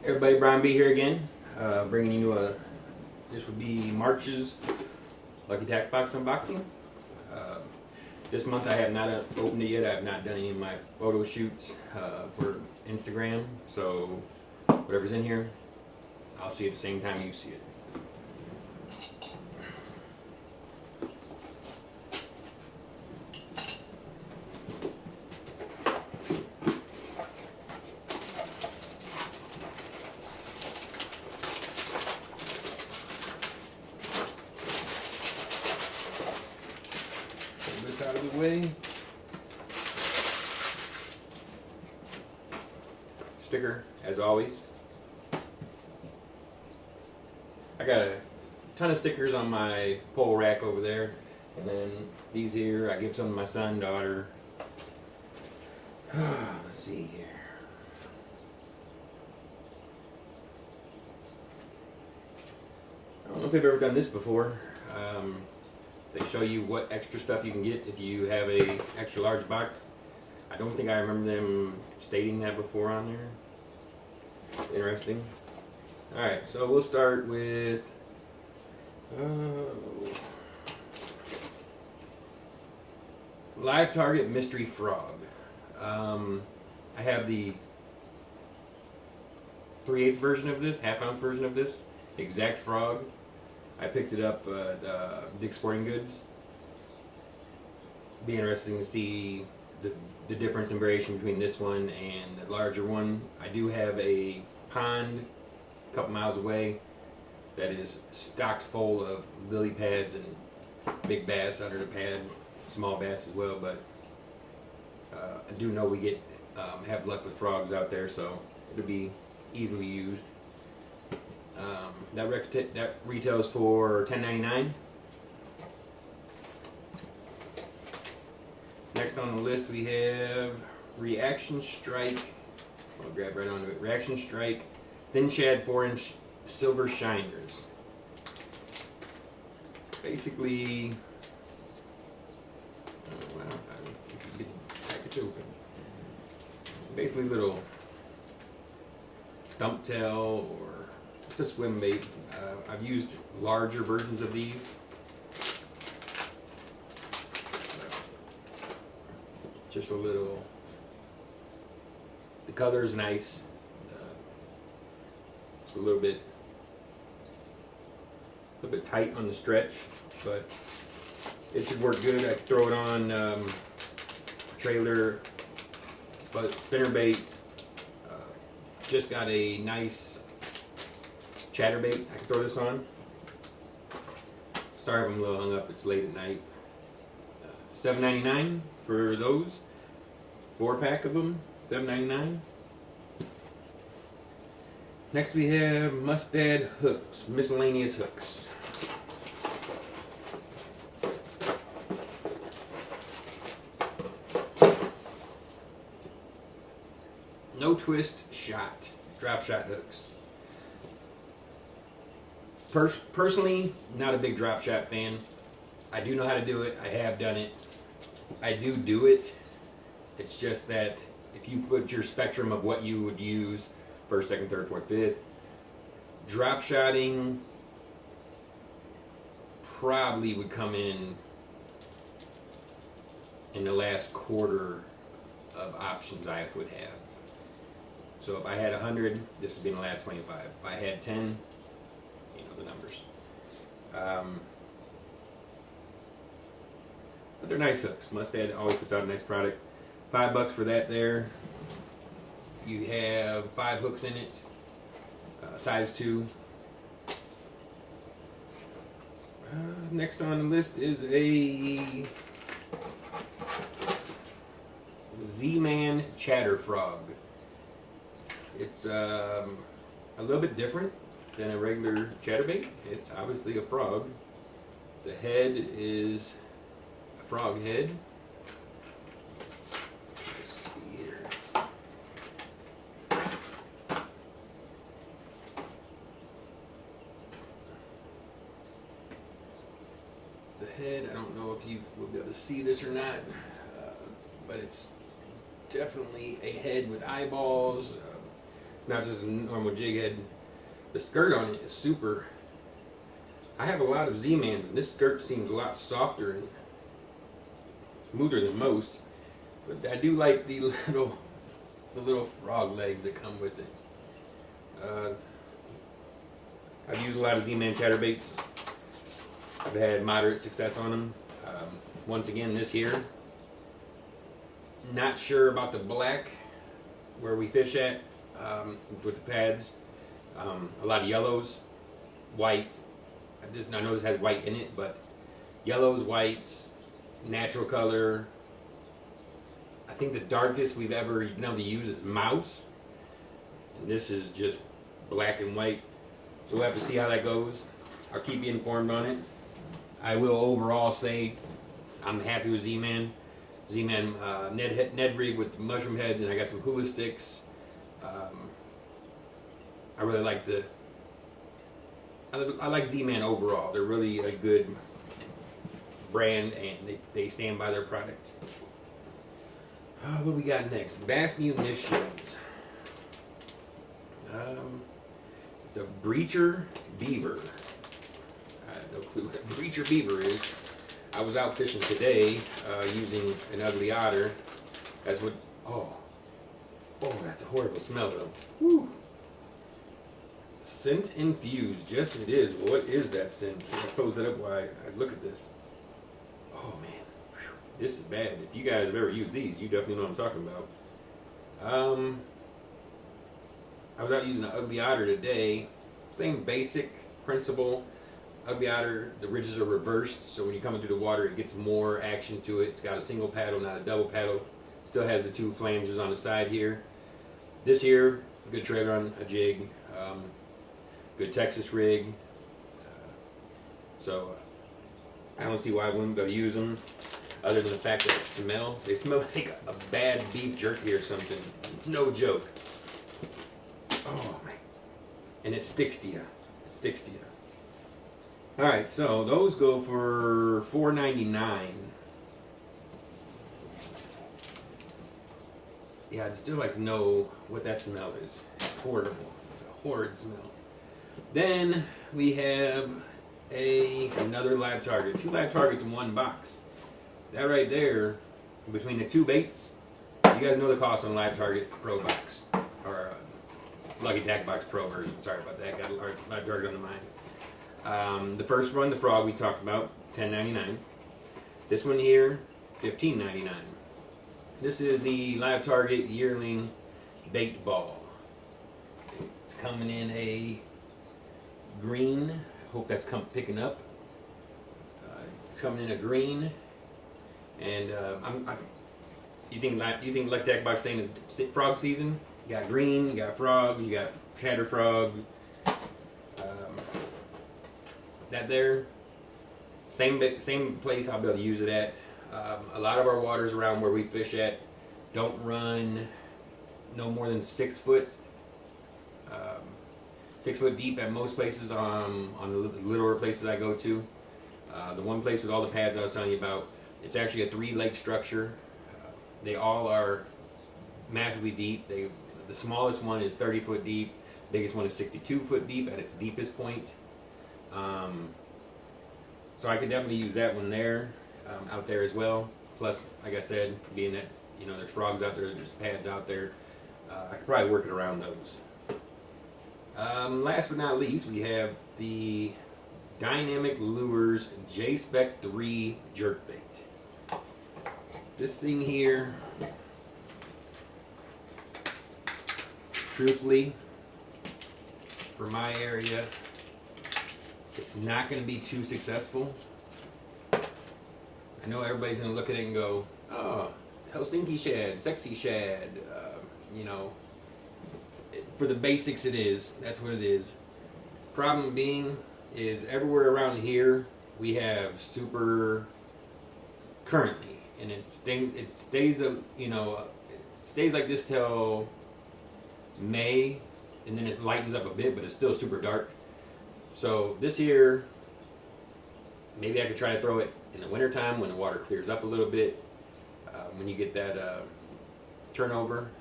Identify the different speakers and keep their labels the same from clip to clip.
Speaker 1: Everybody, Brian B here again, bringing you this would be March's Lucky Tax Box unboxing. This month I have not opened it yet. I have not done any of my photo shoots for Instagram, so whatever's in here, I'll see it at the same time you see it. This out of the way. Sticker, as always. I got a ton of stickers on my pole rack over there, and then these here, I give some to my son, daughter. Let's see here. I don't know if they've ever done this before. They show you what extra stuff you can get if you have a extra large box. I don't think I remember them stating that before on there. Interesting. Alright, so we'll start with Live Target Mystery Frog. I have the 3/8 version of this, half-ounce version of this, exact frog. I picked it up at Dick's Sporting Goods. Be interesting to see the difference in variation between this one and the larger one. I do have a pond a couple miles away that is stocked full of lily pads and big bass under the pads, small bass as well, but I do know we have luck with frogs out there, so it'll be easily used. That retails for $10.99. Next on the list we have Reaction Strike. I'll grab right onto it. Reaction Strike Thin Shad 4-inch Silver Shiners. Basically, well, I can get the package open. Basically, little stump tail or it's a swim bait. I've used larger versions of these. Just a little. The color is nice. It's a little bit tight on the stretch, but it should work good. I throw it on trailer, but spinnerbait. Just got a nice chatterbait I can throw this on. Sorry if I'm a little hung up, it's late at night. $7.99 for those. 4-pack of them, $7.99. Next we have Mustad hooks, miscellaneous hooks. No twist shot, drop shot hooks. Personally, not a big drop shot fan. I do know how to do it. I have done it. I do it. It's just that if you put your spectrum of what you would use, first, second, third, fourth, fifth, drop shotting probably would come in the last quarter of options I would have. So if I had 100, this would be in the last 25. If I had 10, you know the numbers. But they're nice hooks. Mustad always puts out a nice product. $5 for that there. You have 5 hooks in it, size 2. Next on the list is a Z-Man Chatter Frog. It's a little bit different than a regular chatterbait. It's obviously a frog. The head is a frog head. Let's see here. The head, I don't know if you will be able to see this or not, but it's definitely a head with eyeballs, It's not just a normal jig head. The skirt on it is super. I have a lot of Z-Mans, and this skirt seems a lot softer and smoother than most. But I do like the little frog legs that come with it. I've used a lot of Z-Man chatterbaits. I've had moderate success on them. Once again, this year, not sure about the black where we fish at with the pads. A lot of yellows, white. I know this has white in it, but yellows, whites, natural color. I think the darkest we've ever been able to use is mouse. And this is just black and white. So we'll have to see how that goes. I'll keep you informed on it. I will overall say I'm happy with Z-Man. Z-Man Ned rig with mushroom heads, and I got some hula sticks. I really like I like Z-Man overall. They're really a good brand, and they stand by their product. What do we got next? Bass Munitions. It's a Breacher Beaver. I have no clue what a Breacher Beaver is. I was out fishing today using an Ugly Otter. That's what. Oh, that's a horrible smell though. Woo. Scent infused. Yes, it is. What is that scent? I'll close it up while I look at this. Oh man, this is bad. If you guys have ever used these, you definitely know what I'm talking about. I was out using an Ugly Otter today. Same basic principle. Ugly Otter, the ridges are reversed, so when you come into the water, it gets more action to it. It's got a single paddle, not a double paddle. Still has the two flanges on the side here. This here, good trailer on a jig, good Texas rig. So I don't see why I wouldn't go use them, other than the fact that they smell like a bad beef jerky or something. No joke. Oh man, and it sticks to you. It sticks to you. All right, so those go for $4.99. Yeah, I'd still like to know what that smell is. It's horrible. It's a horrid smell. Then we have another live target. 2 live targets in one box. That right there, between the 2 baits, you guys know the cost on Live Target Pro box or Lucky Tack Box Pro version. Sorry about that. Got a live target on the mind. The first one, the frog, we talked about, $10.99. This one here, $15.99. This is the Live Target Yearling Bait Ball. It's coming in a green. Hope that's picking up. It's coming in a green, and you think Lucky Tack Box saying it's frog season? You got green, you got frog, you got chatter frog. That there, same place I'll be able to use it at. A lot of our waters around where we fish at don't run no more than 6 foot. 6 foot deep at most places on the littler places I go to. The one place with all the pads I was telling you about, it's actually a 3-leg structure. They all are massively deep. The smallest one is 30 foot deep. The biggest one is 62 foot deep at its deepest point. So I could definitely use that one there, out there as well. Plus, like I said, being that there's frogs out there, there's pads out there, I could probably work it around those. Last but not least, we have the Dynamic Lures J-Spec 3 Jerkbait. This thing here, truthfully, for my area, it's not going to be too successful. I know everybody's going to look at it and go, oh, Helsinki shad, sexy shad. For the basics it is. That's what it is. Problem being is everywhere around here we have super currently, and it stays like this till May, and then it lightens up a bit, but it's still super dark. So this year, maybe I could try to throw it in the wintertime when the water clears up a little bit, when you get that turnover.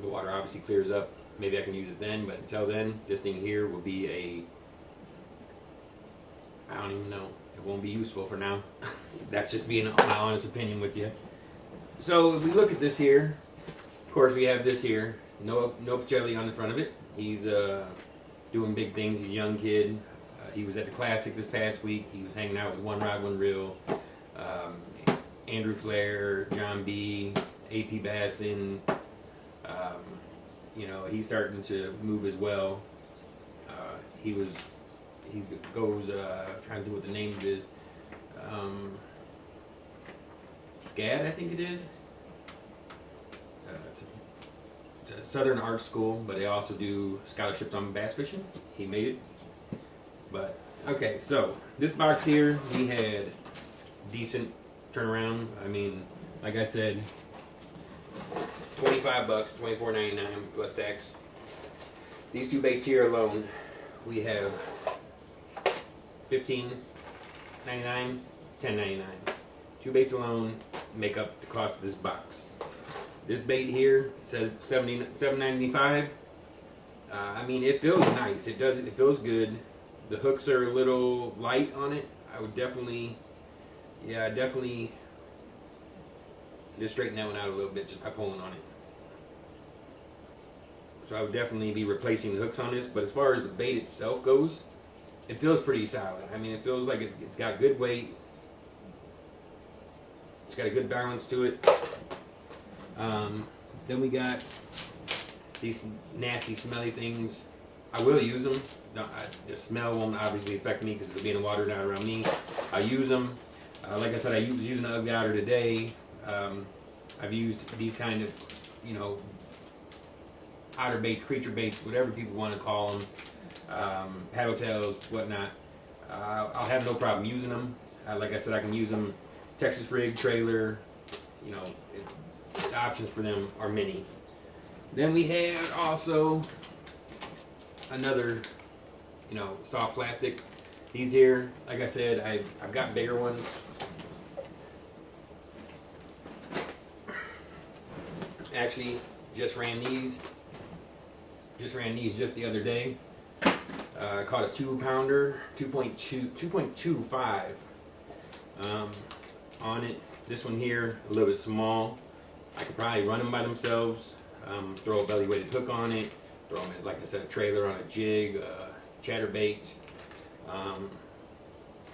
Speaker 1: the water obviously clears up, maybe I can use it then. But until then, this thing here will be a, I don't even know. It won't be useful for now. That's just being my honest opinion with you. So if we look at this here, of course we have this here. No Pacelli on the front of it. He's doing big things. He's a young kid. He was at the Classic this past week. He was hanging out with One Rod One Reel, Andrew Flair, John B, AP Bassin. You know, he's starting to move as well. He goes, trying to think what the name of it is. SCAD, I think it is. It's a Southern Art School, but they also do scholarships on bass fishing. He made it. But, okay, so this box here, we had decent turnaround. I mean, like I said, $25, $24.99 plus tax. These two baits here alone, we have $15.99, $10.99. Two baits alone make up the cost of this box. This bait here says $7.95. I mean, it feels nice. It feels good. The hooks are a little light on it. I would definitely just straighten that one out a little bit just by pulling on it. So I would definitely be replacing the hooks on this. But as far as the bait itself goes, it feels pretty solid. I mean, it feels like it's got good weight. It's got a good balance to it. Then we got these nasty, smelly things. I will use them. The smell won't obviously affect me because it'll be in the water not around me. I use them. Like I said, I was using the Ugly Otter today. I've used these kind of, you know, otter baits, creature baits, whatever people want to call them, paddle tails, whatnot. I'll have no problem using them. Like I said, I can use them Texas rig, trailer, you know, the options for them are many. Then we had also another, you know, soft plastic. These here, like I said, I've got bigger ones. Actually, just ran these just the other day. Caught a 2-pounder, 2.25 on it. This one here, a little bit small. I could probably run them by themselves. Throw a belly weighted hook on it. Throw them as, like I said, a trailer on a jig, chatterbait,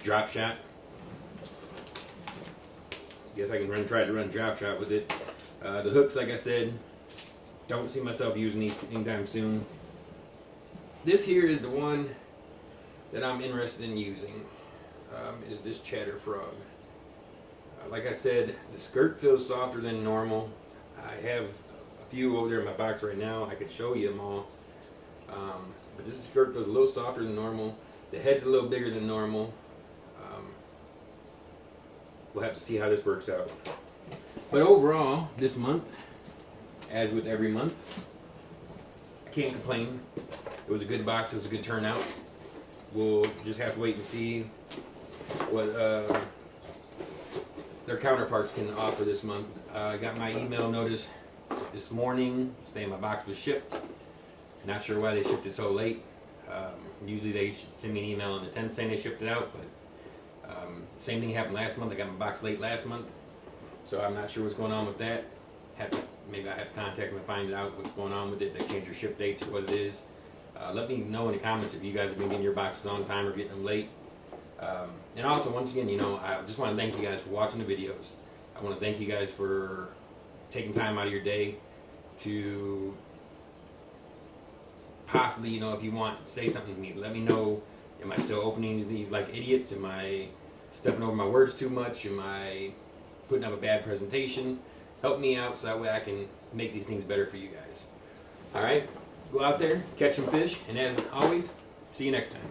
Speaker 1: drop shot. Guess I can try to run drop shot with it. The hooks, like I said, don't see myself using these anytime soon. This here is the one that I'm interested in using. Is this chatter frog. Like I said, the skirt feels softer than normal. I have a few over there in my box right now. I could show you them all. But this skirt feels a little softer than normal. The head's a little bigger than normal. We'll have to see how this works out. But overall, this month, as with every month, I can't complain. It was a good box. It was a good turnout. We'll just have to wait and see what their counterparts can offer this month. I got my email notice this morning saying my box was shipped. Not sure why they shipped it so late. Usually they send me an email on the 10th saying they shipped it out, but same thing happened last month. I got my box late last month, so I'm not sure what's going on with that. Maybe I have to contact them and find out what's going on with it. They change your ship dates or what it is. Let me know in the comments if you guys have been getting your boxes on time or getting them late. And also, once again, you know, I just want to thank you guys for watching the videos. I want to thank you guys for taking time out of your day to possibly, you know, if you want, say something to me. Let me know. Am I still opening these like idiots? Am I stepping over my words too much? Am I putting up a bad presentation? Help me out so that way I can make these things better for you guys. Alright? Go out there, catch some fish, and as always, see you next time.